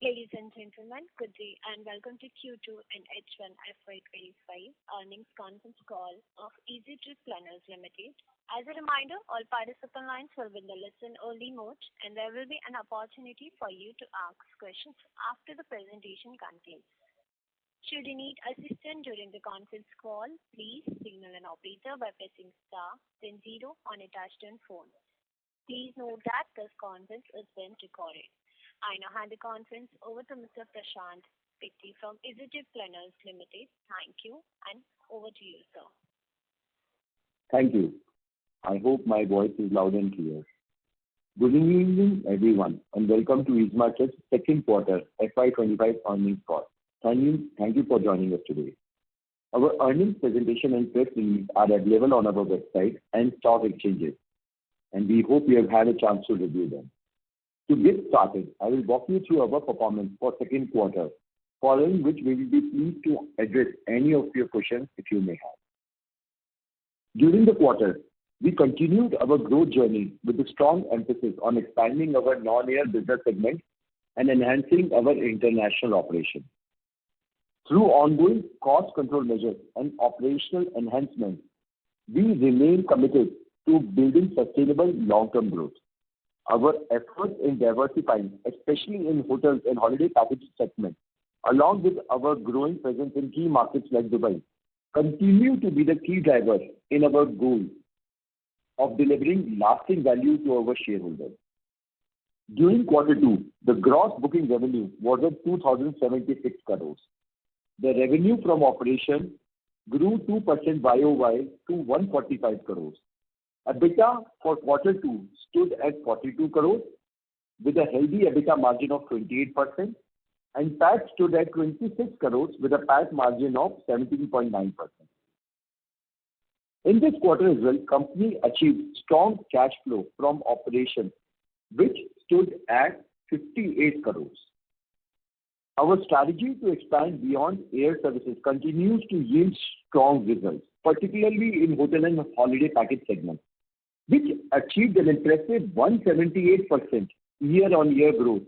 Ladies and gentlemen, good day and welcome to Q2 and H1 FY2025 earnings conference call of EasyTrip Planners Limited. As a reminder, all participant lines will be in the listen-only mode, and there will be an opportunity for you to ask questions after the presentation concludes. Should you need assistance during the conference call, please signal an operator by pressing star then zero on a touch-tone phone. Please note that this conference is being recorded. I now hand the conference over to Mr. Prashant Pitti from EasyTrip Planners Limited. Thank you, and over to you, sir. Thank you. I hope my voice is loud and clear. Good evening, everyone, and welcome to EasyTrip's second quarter FY25 earnings call. Thank you for joining us today. Our earnings presentation and press release are available on our website and stock exchanges, and we hope you have had a chance to review them. To get started, I will walk you through our performance for second quarter, following which we will be pleased to address any of your questions if you may have. During the quarter, we continued our growth journey with a strong emphasis on expanding our non-air business segment and enhancing our international operation. Through ongoing cost control measures and operational enhancements, we remain committed to building sustainable long-term growth. Our efforts in diversifying, especially in hotels and holiday packages segment, along with our growing presence in key markets like Dubai, continue to be the key drivers in our goal of delivering lasting value to our shareholders. During quarter two, the gross booking revenue was at 2,076 crores. The revenue from operation grew 2% YOY to 145 crores. EBITDA for quarter two stood at 42 crores with a healthy EBITDA margin of 28%, and PAT stood at 26 crores with a PAT margin of 17.9%. In this quarter as well, company achieved strong cash flow from operations, which stood at 58 crores. Our strategy to expand beyond air services continues to yield strong results, particularly in hotel and holiday package segment, which achieved an impressive 178% year-on-year growth,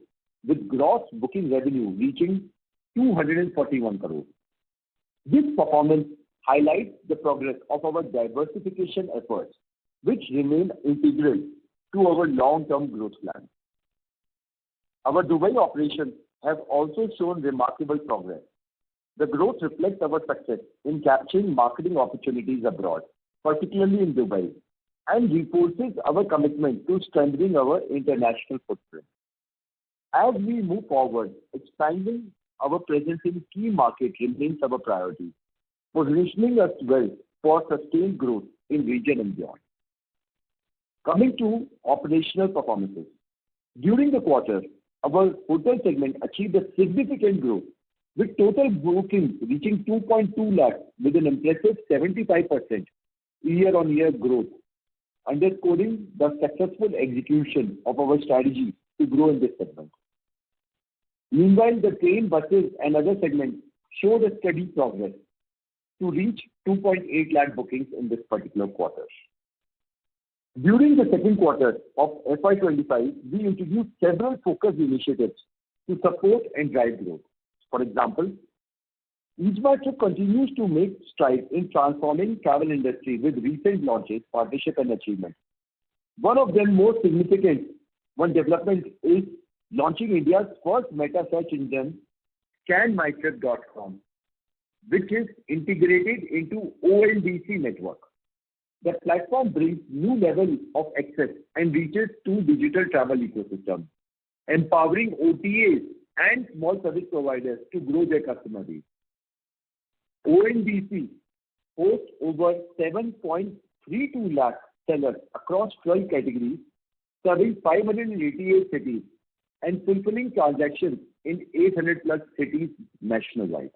with gross booking revenue reaching 241 crores. This performance highlights the progress of our diversification efforts, which remain integral to our long-term growth plan. Our Dubai operations have also shown remarkable progress. The growth reflects our success in capturing marketing opportunities abroad, particularly in Dubai, and reinforces our commitment to strengthening our international footprint. As we move forward, expanding our presence in key markets remains our priority, positioning us well for sustained growth in region and beyond. Coming to operational performances. During the quarter, our hotel segment achieved a significant growth, with total bookings reaching 2.2 lakhs with an impressive 75% year-on-year growth, underscoring the successful execution of our strategy to grow in this segment. Meanwhile, the train, buses and other segments showed a steady progress to reach 2.8 lakh bookings in this particular quarter. During the second quarter of FY25, we introduced several focused initiatives to support and drive growth. For example, EasyTrip continues to make strides in transforming travel industry with recent launches, partnership and achievement. One of them most significant development is launching India's first meta search engine, scanmytrip.com, which is integrated into ONDC network. The platform brings new level of access and reaches to digital travel ecosystem, empowering OTAs and small service providers to grow their customer base. ONDC hosts over 7.32 lakh sellers across 12 categories, serving 588 cities and fulfilling transactions in 800 plus cities nationwide.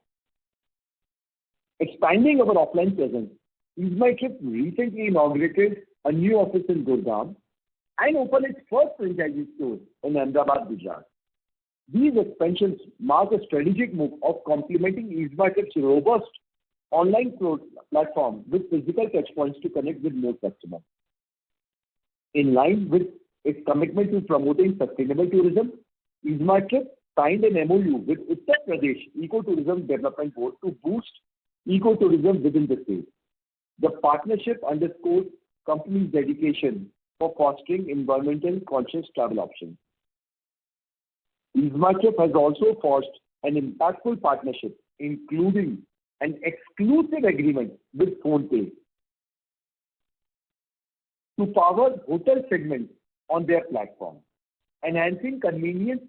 Expanding our offline presence, EasyTrip recently inaugurated a new office in Gurgaon and opened its first franchisee store in Ahmedabad, Gujarat. These expansions mark a strategic move of complementing EasyTrip's robust online platform with physical touchpoints to connect with more customers. In line with its commitment to promoting sustainable tourism, EasyTrip signed an MOU with Uttar Pradesh Ecotourism Development Board to boost ecotourism within the state. The partnership underscores company's dedication for fostering environmental conscious travel options. EaseMyTrip has also forged an impactful partnership, including an exclusive agreement with PhonePe to power hotel segments on their platform, enhancing convenience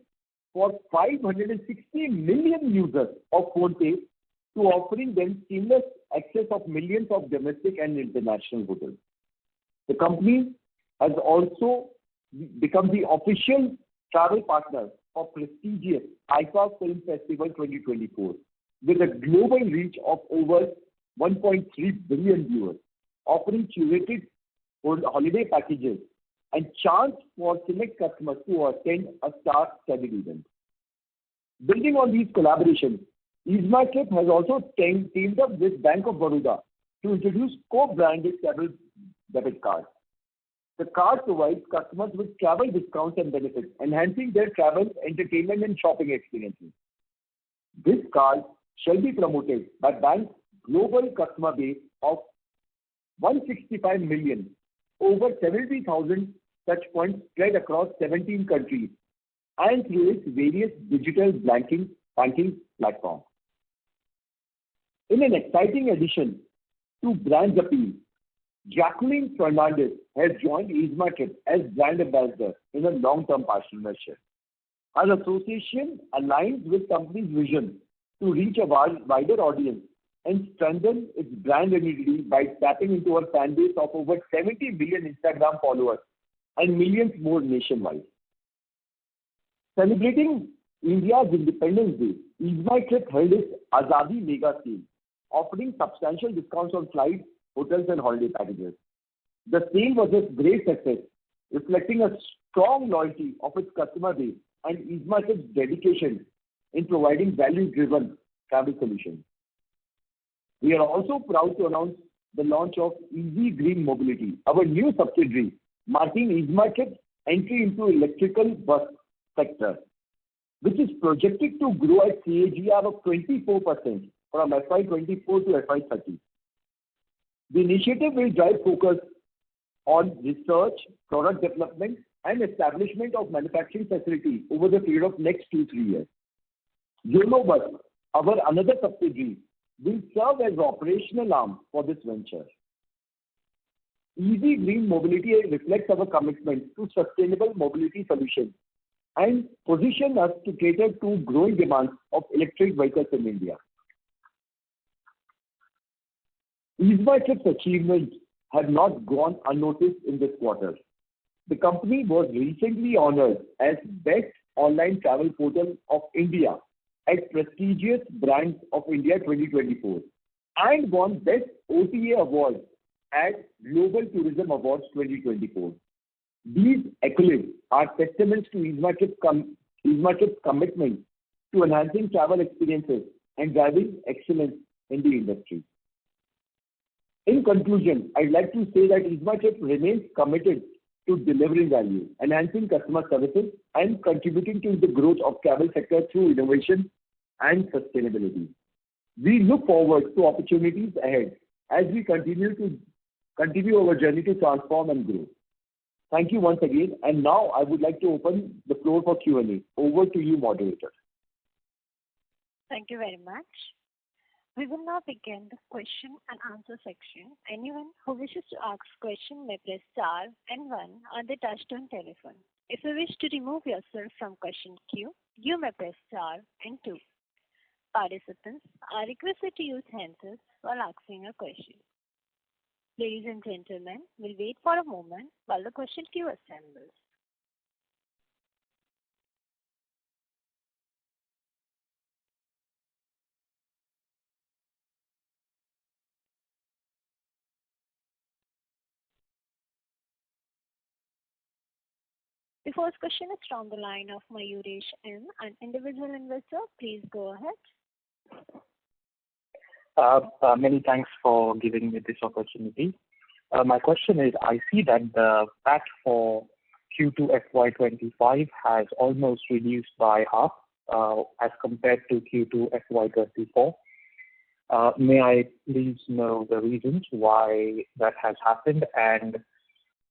for 560 million users of PhonePe to offering them seamless access of millions of domestic and international hotels. The company has also become the official travel partner of prestigious IFA Film Festival 2024 with a global reach of over 1.3 billion viewers, offering curated holiday packages and chance for select customers to attend a star-studded event. Building on these collaborations, EaseMyTrip has also teamed up with Bank of Baroda to introduce co-branded travel debit cards. The card provides customers with travel discounts and benefits, enhancing their travel, entertainment, and shopping experiences. This card shall be promoted by Bank's global customer base of 165 million, over 70,000 touch points spread across 17 countries, and through its various digital banking platforms. In an exciting addition to brand appeal, Jacqueline Fernandez has joined EaseMyTrip as brand ambassador in a long-term partnership. Our association aligns with company's vision to reach a wider audience and strengthen its brand identity by tapping into a fan base of over 70 million Instagram followers and millions more nationwide. Celebrating India's Independence Day, EaseMyTrip held its Azadi Mega Sale, offering substantial discounts on flights, hotels, and holiday packages. The sale was a great success, reflecting a strong loyalty of its customer base and EaseMyTrip's dedication in providing value-driven travel solutions. We are also proud to announce the launch of Easy Green Mobility, our new subsidiary, marking EaseMyTrip's entry into electrical bus sector, which is projected to grow at CAGR of 24% from FY24 to FY30. The initiative will drive focus on research, product development, and establishment of manufacturing facilities over the period of next 2-3 years. YOLO Bus, our another subsidiary, will serve as the operational arm for this venture. Easy Green Mobility reflects our commitment to sustainable mobility solutions and position us to cater to growing demands of electric vehicles in India. EaseMyTrip's achievements have not gone unnoticed in this quarter. The company was recently honored as Best Online Travel Portal of India at prestigious Brands of India 2024 and won Best OTA Award at Global Tourism Awards 2024. These accolades are testaments to EaseMyTrip's commitment to enhancing travel experiences and driving excellence in the industry. In conclusion, I'd like to say that EaseMyTrip remains committed to delivering value, enhancing customer services, and contributing to the growth of travel sector through innovation and sustainability. We look forward to opportunities ahead as we continue our journey to transform and grow. Thank you once again, and now I would like to open the floor for Q&A. Over to you, moderator. Thank you very much. We will now begin the question and answer section. Anyone who wishes to ask a question may press star and 1 on the touchtone telephone. If you wish to remove yourself from question queue, you may press star and 2. Participants are requested to use handsets while asking a question. Ladies and gentlemen, we'll wait for a moment while the question queue assembles. The first question is from the line of Mayuresh M., an individual investor. Please go ahead. Many thanks for giving me this opportunity. My question is, I see that the PAT for Q2 FY25 has almost reduced by half as compared to Q2 FY24. May I please know the reasons why that has happened, and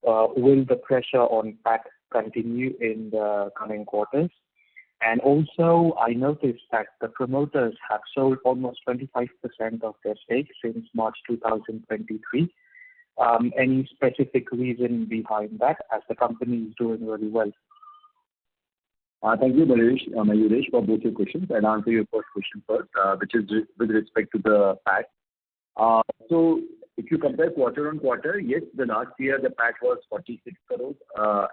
will the pressure on PAT continue in the coming quarters? And also, I noticed that the promoters have sold almost 25% of their stake since March 2023. Any specific reason behind that, as the company is doing really well? Thank you, Mayuresh, for both your questions. I'll answer your first question first, which is with respect to the PAT. So if you compare quarter on quarter, yes, the last year the PAT was 46 crores,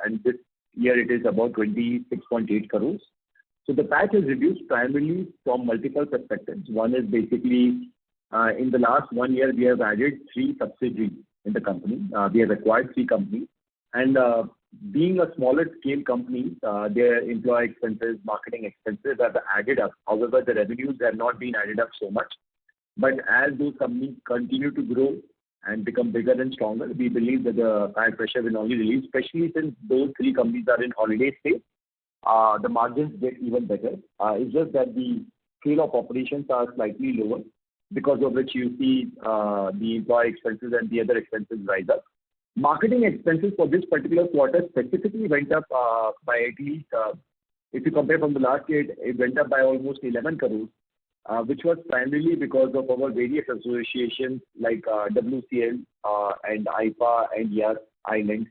and this year it is about 26.8 crores. So the PAT is reduced primarily from multiple perspectives. One is basically, in the last 1 year, we have added 3 subsidiaries in the company. We have acquired 3 companies. And being a smaller scale company, their employee expenses, marketing expenses have added up. However, the revenues have not been added up so much. But as those companies continue to grow and become bigger and stronger, we believe that the PAT pressure will only release, especially since those 3 companies are in holiday state. The margins get even better. It's just that the scale of operations are slightly lower, because of which you see the employee expenses and the other expenses rise up. Marketing expenses for this particular quarter specifically went up by at least, if you compare from the last year, it went up by almost 11 crores, which was primarily because of our various associations like WCL and IFA and YAS Island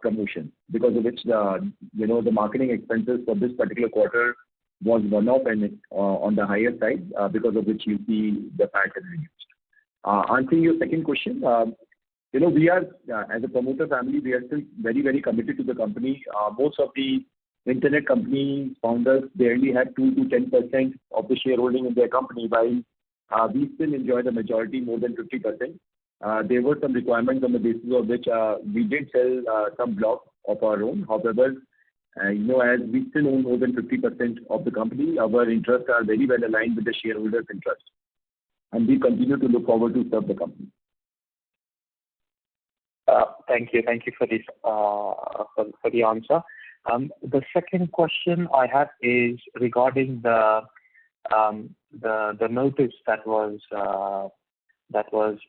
promotion, because of which the marketing expenses for this particular quarter was one-off and on the higher side, because of which you see the PAT is reduced. Answering your second question, we are, as a promoter family, we are still very, very committed to the company. Most of the internet company founders barely had 2 to 10% of the shareholding in their company, while we still enjoy the majority, more than 50%. There were some requirements on the basis of which we did sell some blocks of our own. However, as we still own more than 50% of the company, our interests are very well aligned with the shareholders' interests, and we continue to look forward to serve the company. Thank you for this for the answer. The second question I have is regarding the notice that was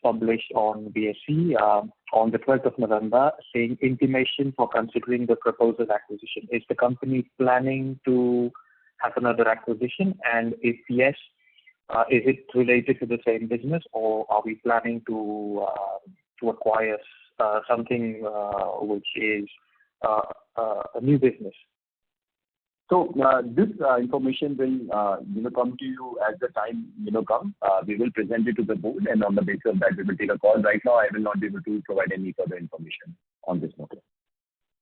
published on BSE on the 12th of November, saying intimation for considering the proposed acquisition. Is the company planning to have another acquisition? And if yes, is it related to the same business, or are we planning to acquire something which is a new business? So this information will come to you as the time comes. We will present it to the board, and on the basis of that, we will take a call. Right now, I will not be able to provide any further information on this matter.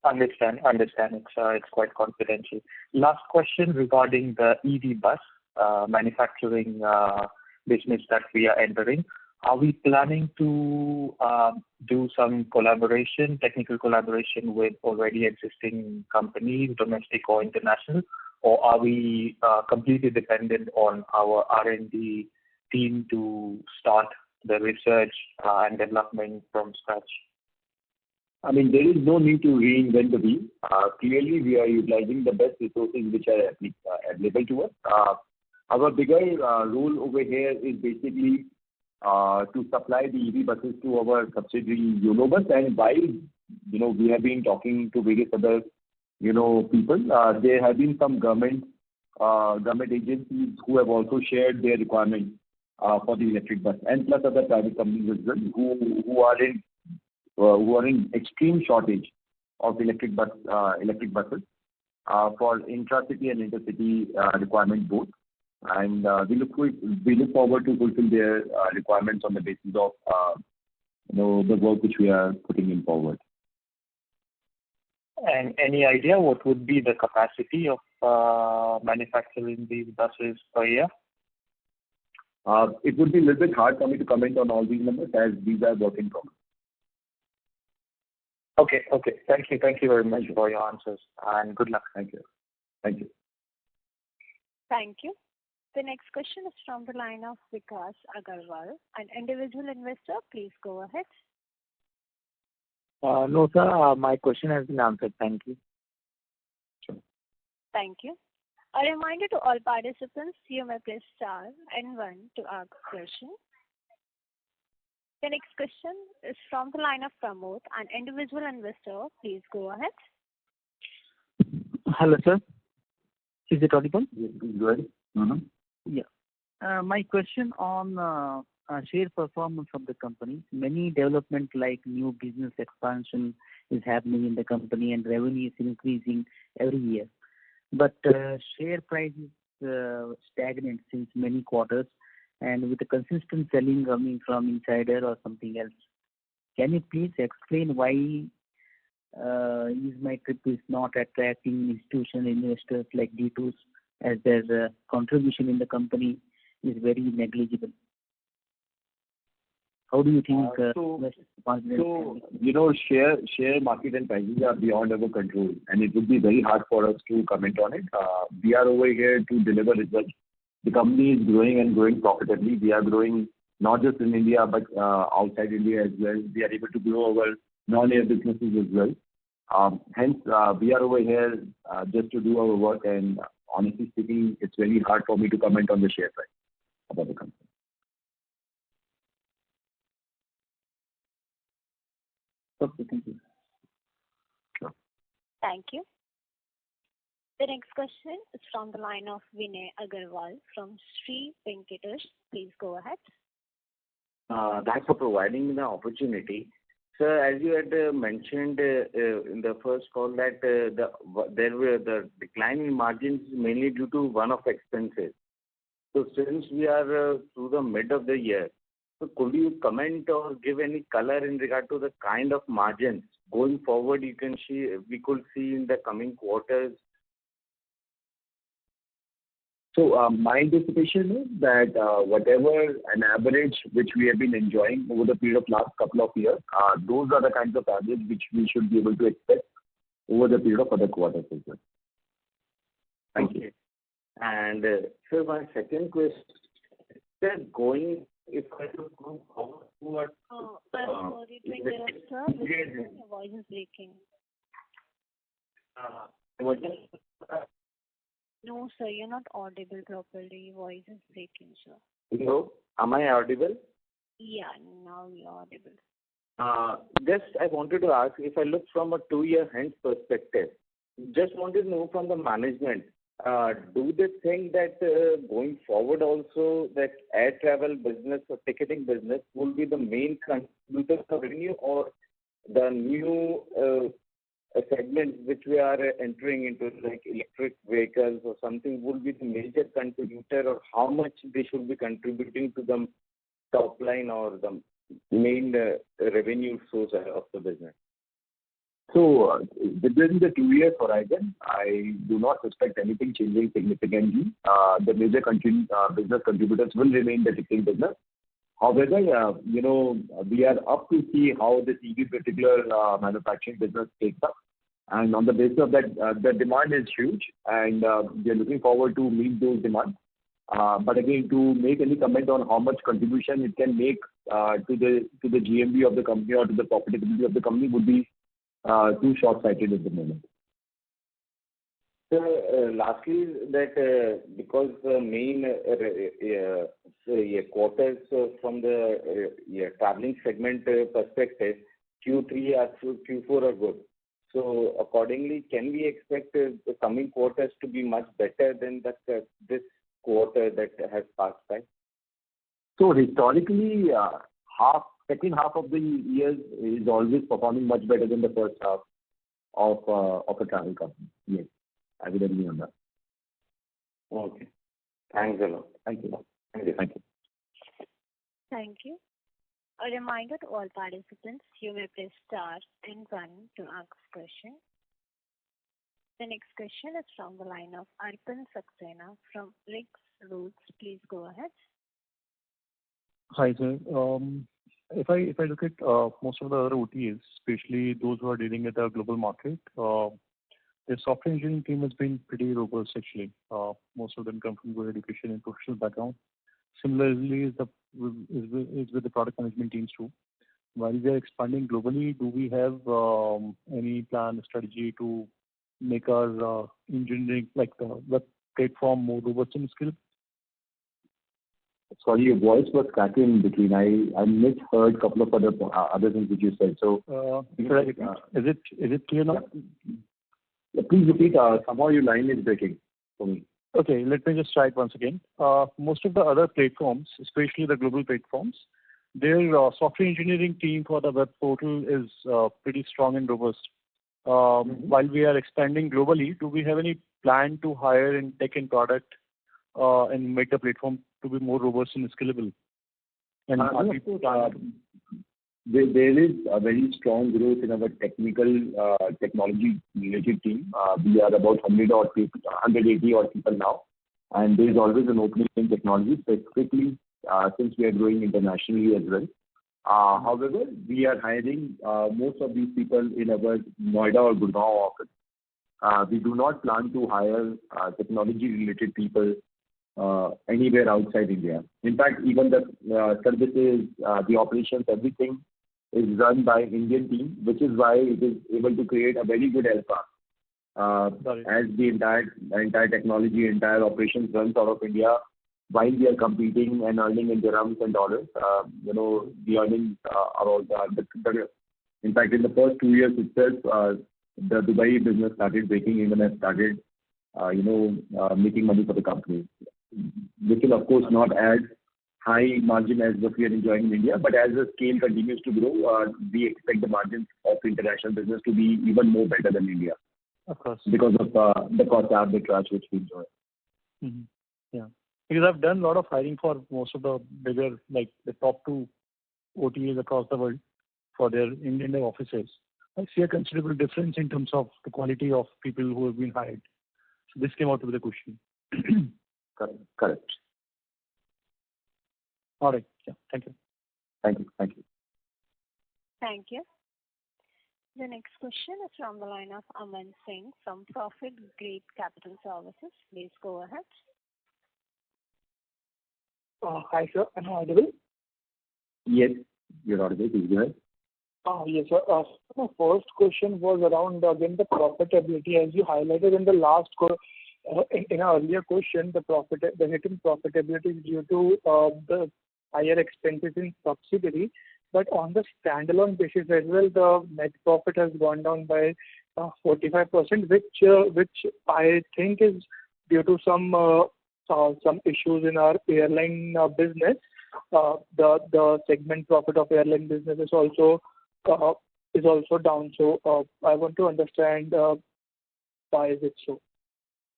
Understand. It's quite confidential. Last question regarding the EV bus manufacturing business that we are entering. Are we planning to do some technical collaboration with already existing companies, domestic or international, or are we completely dependent on our R&D team to start the research and development from scratch? I mean, there is no need to reinvent the wheel. Clearly, we are utilizing the best resources which are available to us. Our bigger role over here is basically to supply the EV buses to our subsidiary Unobus. And while we have been talking to various other people, there have been some government agencies who have also shared their requirements for the electric bus, and plus other private companies as well who are in extreme shortage of electric buses for intra-city and intercity requirement both. And we look forward to fulfill their requirements on the basis of the work which we are putting in forward. And any idea what would be the capacity of manufacturing these buses per year? It would be a little bit hard for me to comment on all these numbers, as these are work in progress. Okay. Thank you very much for your answers, and good luck. Thank you. Thank you. The next question is from the line of Vikas Agarwal, an individual investor. Please go ahead. No, sir. My question has been answered. Thank you. Sure. Thank you. A reminder to all participants, you may press star and one to ask question. The next question is from the line of Pramod, an individual investor. Please go ahead. Hello, sir. Is it audible? Yes, please go ahead. Yeah. My question on share performance of the company. Many development like new business expansion is happening in the company and revenue is increasing every year. But share price is stagnant since many quarters and with the consistent selling coming from insider or something else. Can you please explain why trip is not attracting institutional investors like D2s as their contribution in the company is very negligible? How do you think share market and prices are beyond our control, and it would be very hard for us to comment on it. We are over here to deliver results. The company is growing and growing profitably. We are growing not just in India, but outside India as well. We are able to grow our non-air businesses as well. Hence, we are over here just to do our work, and honestly speaking, it's very hard for me to comment on the share price about the company. Okay, thank you. Sure. Thank you. The next question is from the line of Vinay Agarwal from Sri Venkatesh. Please go ahead. Thanks for providing me the opportunity. Sir, as you had mentioned in the first call that the decline in margins is mainly due to one-off expenses. So since we are through the mid of the year, so could you comment or give any color in regard to the kind of margins going forward we could see in the coming quarters? So my anticipation is that whatever an average which we have been enjoying over the period of last couple of years, those are the kinds of average which we should be able to expect over the period of other quarters as well. Thank you. And sir, my second question is if I look forward sorry to interrupt, sir. Your voice is breaking. No, sir, you're not audible properly. Your voice is breaking, sir. Hello, am I audible? Yeah, now you're audible. Just I wanted to ask, if I look from a 2-year hence perspective, just wanted to know from the management, do they think that going forward also that air travel business or ticketing business will be the main contributor of revenue, or the new segment which we are entering into, like electric vehicles or something, will be the major contributor, or how much they should be contributing to the top line or the main revenue source of the business? So within the 2-year horizon, I do not suspect anything changing significantly. The major business contributors will remain the ticketing business. However, we are up to see how this EV particular manufacturing business takes up. And on the basis of that, the demand is huge, and we are looking forward to meet those demands. But again, to make any comment on how much contribution it can make to the GMV of the company or to the profitability of the company would be too short-sighted at the moment. So lastly, that because the main quarters from the traveling segment perspective, Q3 or Q4 are good. So accordingly, can we expect the coming quarters to be much better than this quarter that has passed by? So historically, second half of the year is always performing much better than the first half of a travel company. Yes, I would agree on that. Okay. Thanks a lot. Thank you. Thank you. Thank you. Thank you. A reminder to all participants, you may press star and one to ask question. The next question is from the line of Arpan Saxena from Rick's Roots. Please go ahead. Hi, sir. If I look at most of the other OTAs, especially those who are dealing with the global market, their software engineering team has been pretty robust actually. Most of them come from good education and professional background. Similarly, is with the product management teams too. While we are expanding globally, do we have any plan, strategy to make our engineering, like the platform more robust and scalable? Sorry, your voice was cracking in between. I misheard a couple of other things which you said. So, Is it clear now? Please repeat. Somehow your line is breaking for me. Okay, let me just try it once again. Most of the other platforms, especially the global platforms, their software engineering team for the web portal is pretty strong and robust. While we are expanding globally, do we have any plan to hire in tech and product and make the platform to be more robust and scalable? And there is a very strong growth in our technology related team. We are about 180 odd people now, and there is always an opening in technology, specifically since we are growing internationally as well. However, we are hiring most of these people in our Noida or Gurgaon office. We do not plan to hire technology related people anywhere outside India. In fact, even the services, the operations, everything is run by Indian team, which is why it is able to create a very good alpha. As the entire technology, entire operations runs out of India, while we are competing and earning in dirhams and dollars, the earnings are in fact, in the first 2 years itself, the Dubai business started breaking even and started, making money for the company. This will, of course, not add high margin as what we are enjoying in India, but as the scale continues to grow, we expect the margins of international business to be even more better than India. Of course. Because of the cost arbitrage which we enjoy. Mm-hmm. Yeah. Because I've done a lot of hiring for most of the bigger, like the top 2 OTAs across the world for their Indian offices. I see a considerable difference in terms of the quality of people who have been hired. So this came out to be the question. Correct. All right. Yeah. Thank you. Thank you. Thank you. The next question is from the line of Aman Singh from Profit Great Capital Services. Please go ahead. Hi, sir. Am I audible? Yes, you're audible. Please go ahead. Yes, sir. My first question was around, again, the profitability. As you highlighted in the last in our earlier question, the hit in profitability is due to the higher expenses in subsidiary. But on the standalone basis as well, the net profit has gone down by 45%, which I think is due to some issues in our airline business. The segment profit of airline business is also down. So I want to understand why is it so.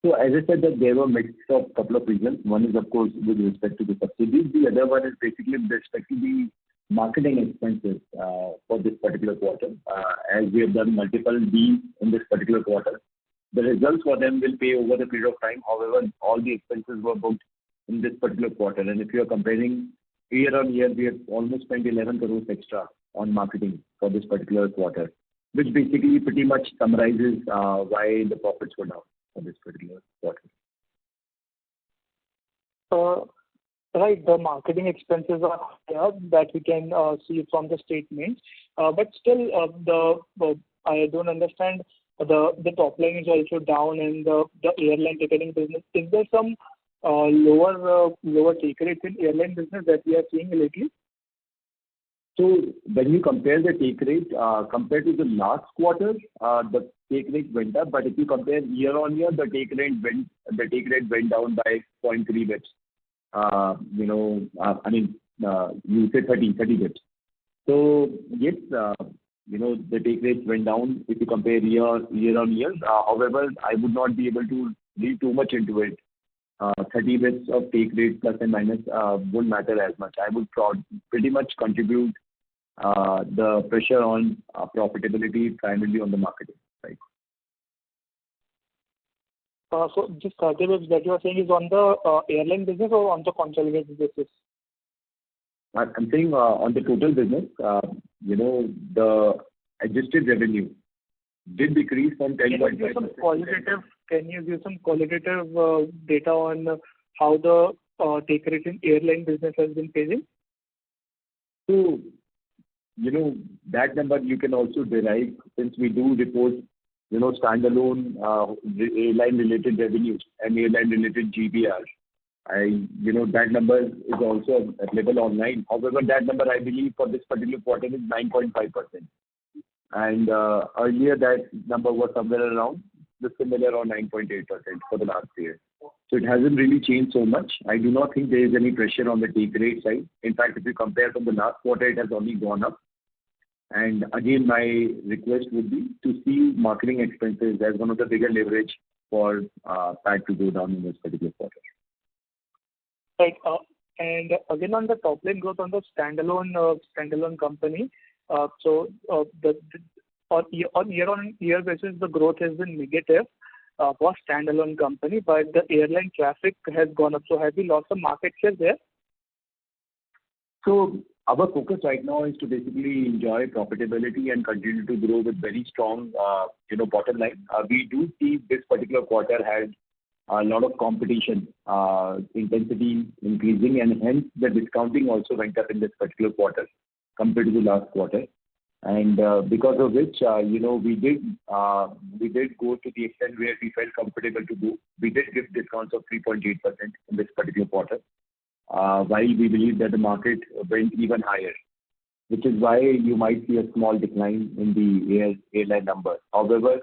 So as I said, that there were mix of couple of reasons. One is, of course, with respect to the subsidies. The other one is basically with respect to the marketing expenses for this particular quarter. As we have done multiple deals in this particular quarter, the results for them will pay over the period of time. However, all the expenses were booked in this particular quarter. And if you are comparing year on year, we have almost spent 11 crores extra on marketing for this particular quarter, which basically pretty much summarizes why the profits were down for this particular quarter. Right, the marketing expenses are higher that we can see from the statements. But still, I don't understand. The top line is also down in the airline ticketing business. Is there some lower take rate in airline business that we are seeing lately? So when you compare the take rate compared to the last quarter, the take rate went up. But if you compare year on year, the take rate went down by 0.3 bits. You say 30 bits. So yes, the take rates went down if you compare year on year. However, I would not be able to read too much into it. 30 bits of take rate plus and minus won't matter as much. I would pretty much contribute the pressure on profitability primarily on the marketing side. So this 30 bits that you are saying is on the airline business or on the consolidated basis? I'm saying on the total business, the adjusted revenue did decrease from 10.5%. Can you give some qualitative data on how the take rate in airline business has been phasing? So, that number you can also derive since we do report standalone airline-related revenues and airline-related GBR. That number is also available online. However, that number, I believe, for this particular quarter is 9.5%. And earlier, that number was somewhere around the similar or 9.8% for the last year. So it hasn't really changed so much. I do not think there is any pressure on the take rate side. In fact, if you compare from the last quarter, it has only gone up. And again, my request would be to see marketing expenses as one of the bigger leverage for PAT to go down in this particular quarter. Right. And again, on the top line growth on the standalone company, so on year-on-year basis, the growth has been negative for standalone company, but the airline traffic has gone up. So have we lost some market share there? So our focus right now is to basically enjoy profitability and continue to grow with very strong, bottom line. We do see this particular quarter had a lot of competition, intensity increasing, and hence the discounting also went up in this particular quarter compared to the last quarter. And because of which, we did go to the extent where we felt comfortable to do. We did give discounts of 3.8% in this particular quarter, while we believe that the market went even higher, which is why you might see a small decline in the airline number. However,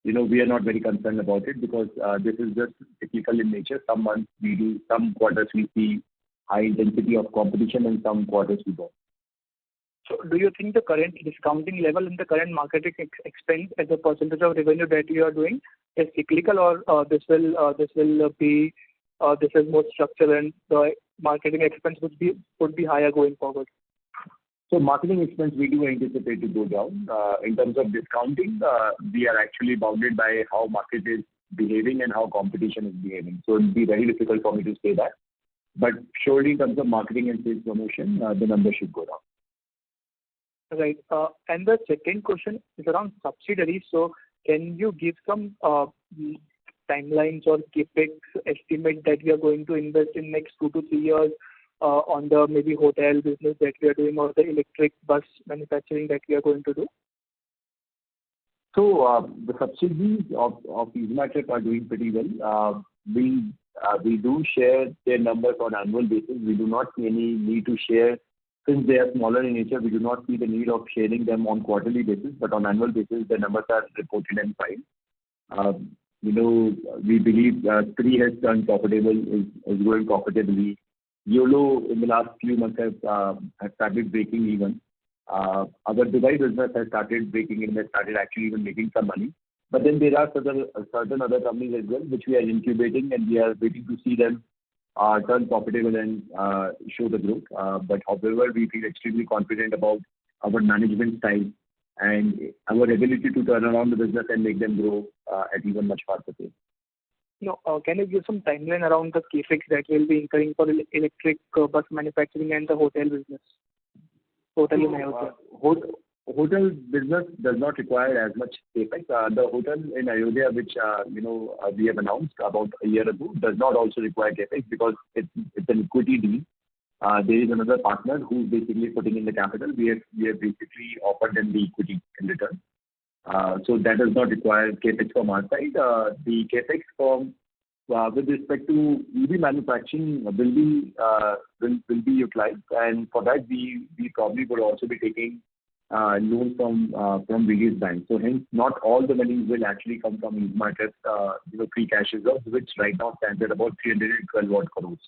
we are not very concerned about it because this is just cyclical in nature. Some months we do, some quarters we see high intensity of competition, and some quarters we don't. So do you think the current discounting level in the current marketing expense as a percentage of revenue that you are doing is cyclical, or this is more structural and the marketing expense would be higher going forward? So marketing expense we do anticipate to go down. In terms of discounting, we are actually bounded by how market is behaving and how competition is behaving. So it will be very difficult for me to say that. But surely in terms of marketing and sales promotion, the number should go down. Right. And the second question is around subsidiaries. So can you give some timelines or CapEx estimate that we are going to invest in next 2 to 3 years on the maybe hotel business that we are doing or the electric bus manufacturing that we are going to do? So the subsidiaries of EasyMyTrip are doing pretty well. We do share their numbers on annual basis. We do not see any need to share. Since they are smaller in nature, we do not see the need of sharing them on quarterly basis, but on annual basis, the numbers are reported and filed. We believe Three has turned profitable, is growing profitably. YOLO in the last few months has started breaking even. Our Dubai business has started breaking even, has started actually even making some money. But then there are certain other companies as well, which we are incubating, and we are waiting to see them turn profitable and show the growth. But however, we feel extremely confident about our management style and our ability to turn around the business and make them grow at even much faster pace. Can you give some timeline around the CapEx that will be incurring for electric bus manufacturing and the hotel business? Hotel in Ayodhya. Hotel business does not require as much CapEx. The hotel in Ayodhya, which we have announced about a year ago, does not also require CapEx because it's an equity deal. There is another partner who's basically putting in the capital. We have basically offered them the equity in return. So that does not require CapEx from our side. The CapEx with respect to EV manufacturing will be utilized, and for that we probably would also be taking loans from various banks. So hence, not all the money will actually come from EasyMyTrip's free cash reserves, which right now stands at about 312 crores.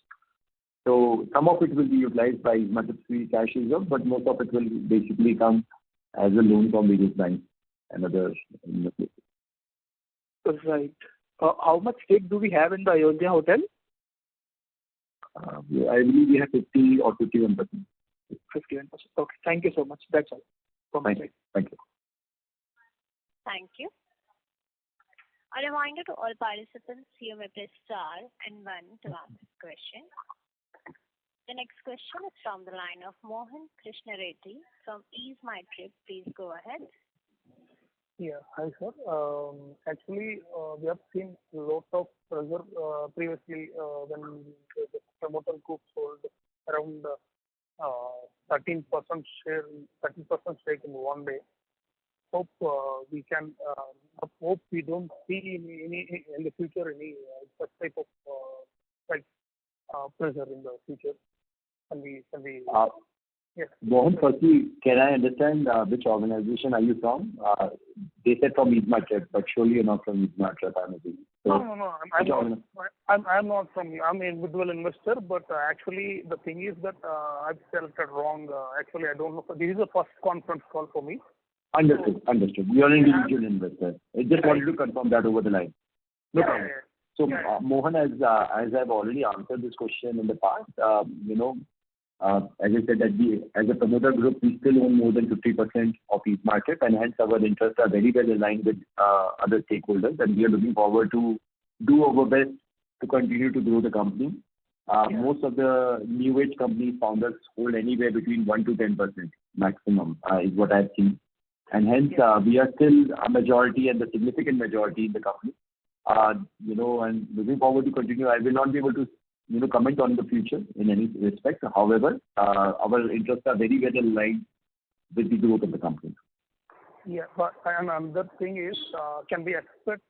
So some of it will be utilized by EasyMyTrip's free cash reserve, but most of it will basically come as a loan from various banks and other places. Right. How much stake do we have in the Ayodhya hotel? I believe we have 50 or 51%. 51%. Okay. Thank you so much. That's all from my side. Thank you. Thank you. A reminder to all participants, you may press star and one to ask a question. The next question is from the line of Mohan Krishna Reddy from EasyMyTrip. Please go ahead. Yeah. Hi, sir. Actually, we have seen a lot of pressure previously when the promoter group sold around 13% stake in one day. we can hope we don't see any in the future any such type of like pressure in the future. Can we yes. Mohan, firstly, can I understand which organization are you from? They said from Eastmarket, but surely you're not from Eastmarket, I'm assuming. So, No. I'm not from you. I'm an individual investor, but actually the thing is that I've selected wrong. Actually, I don't know. This is the first conference call for me. Understood. You're an individual investor. I just wanted to confirm that over the line. No problem. So, Mohan, as I've already answered this question in the past, as I said, as a promoter group, we still own more than 50% of Eastmarket, and hence our interests are very well aligned with other stakeholders, and we are looking forward to do our best to continue to grow the company. Most of the new age company founders hold anywhere between 1 to 10% maximum, is what I've seen. And hence, we are still a majority and the significant majority in the company. And looking forward to continue. I will not be able to, comment on the future in any respect. However, our interests are very well aligned with the growth of the company. Yeah, but and another thing is, can we expect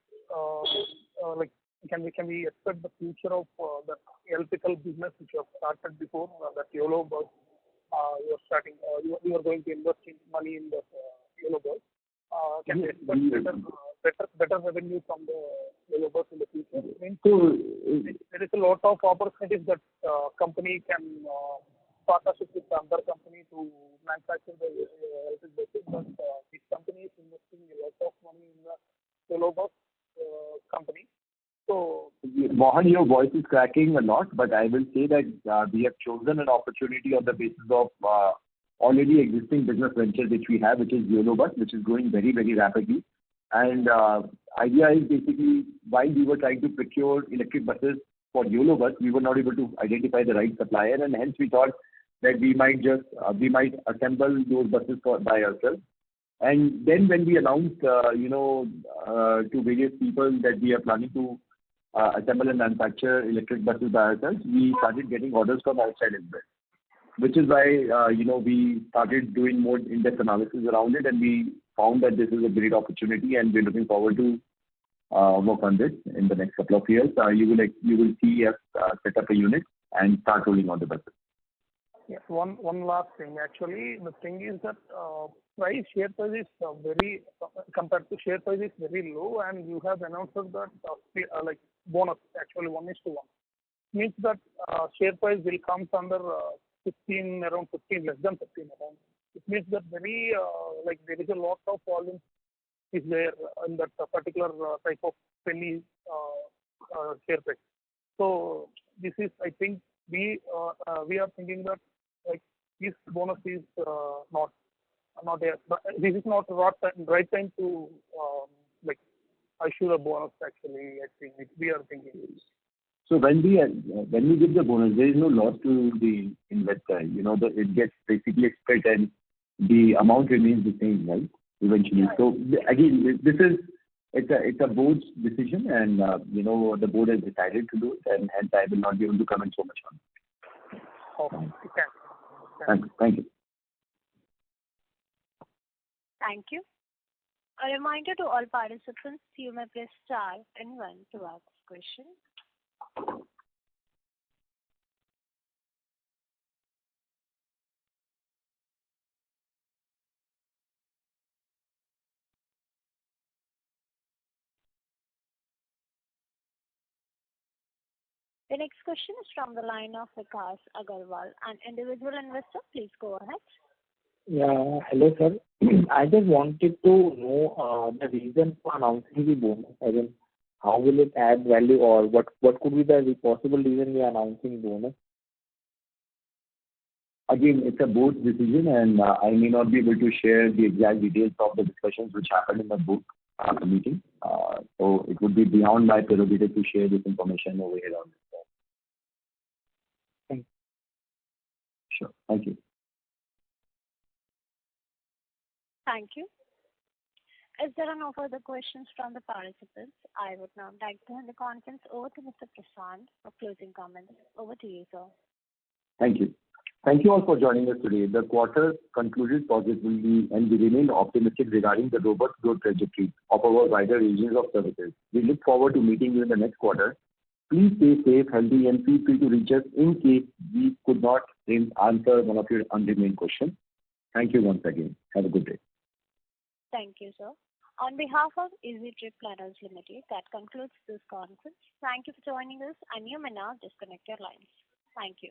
can we expect the future of the electrical business which you have started before, that YOLO bus? You're starting. You are going to invest in money in the YOLO bus. Can we expect better revenue from the YOLO bus in the future? There is a lot of opportunities that company can partnership with another company to manufacture the electric buses, but this company is investing a lot of money in the YOLO bus company. So, Mohan, your voice is cracking a lot, but I will say that we have chosen an opportunity on the basis of already existing business venture which we have, which is YOLO bus, which is growing very, very rapidly. And idea is basically, while we were trying to procure electric buses for YOLO bus, we were not able to identify the right supplier, and hence we thought that we might assemble those buses by ourselves. And then when we announced, to various people that we are planning to assemble and manufacture electric buses by ourselves, we started getting orders from outside as well. Which is why, we started doing more in-depth analysis around it, and we found that this is a great opportunity, and we're looking forward to work on this in the next couple of years. You will see us set up a unit and start rolling out the buses. Yes, one last thing. Actually, the thing is that share price is very compared to share price is very low, and you have announced that bonus actually 1:1 means that share price will come under 15, around 15, less than 15 around. It means that very there is a lot of volume is there in that particular type of penny share price. So this is, I think, we are thinking that this bonus is not there. This is not right time to issue a bonus. Actually, I think we are thinking. So when we give the bonus, there is no loss to the investor. It gets basically split and the amount remains the same, right? Eventually. Yeah. So again, it's a board's decision, and the board has decided to do it, and hence I will not be able to comment so much on it. Okay. Thank you. Thank you. A reminder to all participants, you may press star and 1 to ask question. The next question is from the line of Vikas Agarwal, an individual investor. Please go ahead. Yeah, hello sir. I just wanted to know the reason for announcing the bonus. I mean, how will it add value, or what could be the possible reason we are announcing bonus? Again, it's a board decision, and I may not be able to share the exact details of the discussions which happened in the board meeting. So it would be beyond my prerogative to share this information over here on this call. Thank you. Sure. Thank you. Thank you. As there are no further questions from the participants, I would now like to hand the conference over to Mr. Prashant for closing comments. Over to you, sir. Thank you. Thank you all for joining us today. The quarter concluded positively, and we remain optimistic regarding the robust growth trajectory of our wider ranges of services. We look forward to meeting you in the next quarter. Please stay safe, healthy, and feel free to reach us in case we could not answer one of your unremained questions. Thank you once again. Have a good day. Thank you, sir. On behalf of Easy Trip Planners Limited, that concludes this conference. Thank you for joining us, and you may now disconnect your lines. Thank you.